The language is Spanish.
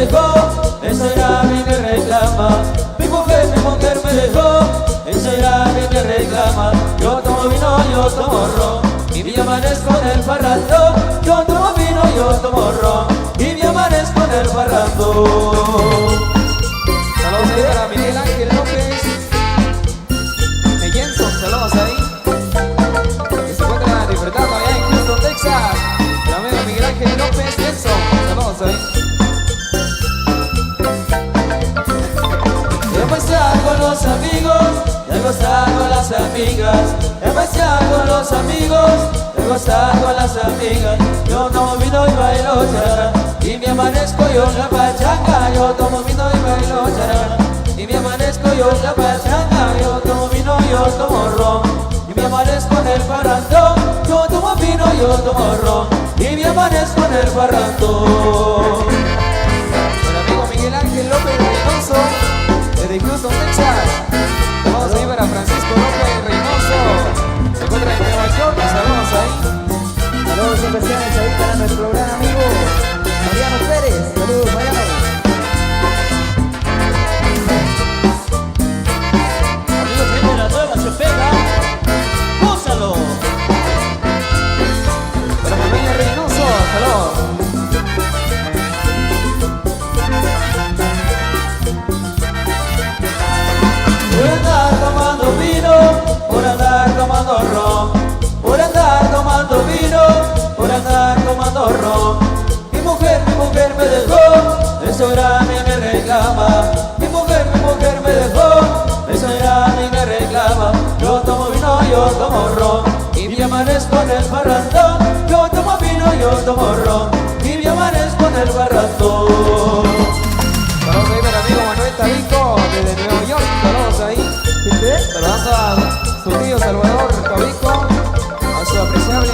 dejó, esa era mi que reclama. Mi mujer me dejó, esa era mi que reclama. Yo tomo vino, yo tomo ron, y me amanezco en el parrando. Yo tomo vino, yo tomo ron, y me amanezco en el parrando. Saludos ahí para Miguel Ángel López de Jenson, saludos ahí que se encuentran disfrutando allá en Houston, Texas. El amigo Miguel Ángel López Jenson, saludos ahí. Debo estar con los amigos, debo estar con las amigas. Debo estar con los amigos, debo estar con las amigas. Yo tomo vino y bailo charanga, y me amanezco yo en la pachanga. Yo tomo vino y bailo charanga, y me amanezco yo en la pachanga. Yo tomo vino, yo tomo ron, y me amanezco en el parrandón. Yo tomo vino, yo tomo ron, y me amanezco en el parrandón. El amigo Miguel Ángel López Reynoso desde Houston, Texas. Saludos ahí para Francisco López Reynoso, se encuentra en Nueva York, saludos ahí. Saludos especiales ahí para nuestro gran amigo Mariano Pérez. Saludos, Mariano. Amigos, viene la nueva, se pega. ¡Gózalo! Para familia Reynoso, saludos. Por andar tomando vino, por andar tomando ron, por andar tomando vino, por andar tomando ron. Mi mujer me dejó, eso era mi que reclama. Mi mujer me dejó, eso era mi que reclama. Yo tomo vino, yo tomo ron, y me amanezco en el parrandón. Yo tomo vino, yo tomo ron, y me amanezco en el parrandón. Saludos ahí para el amigo Manuel Tabico desde Nueva York, saludos ahí. Saludando a su tío Salvador Tabico, a su apreciable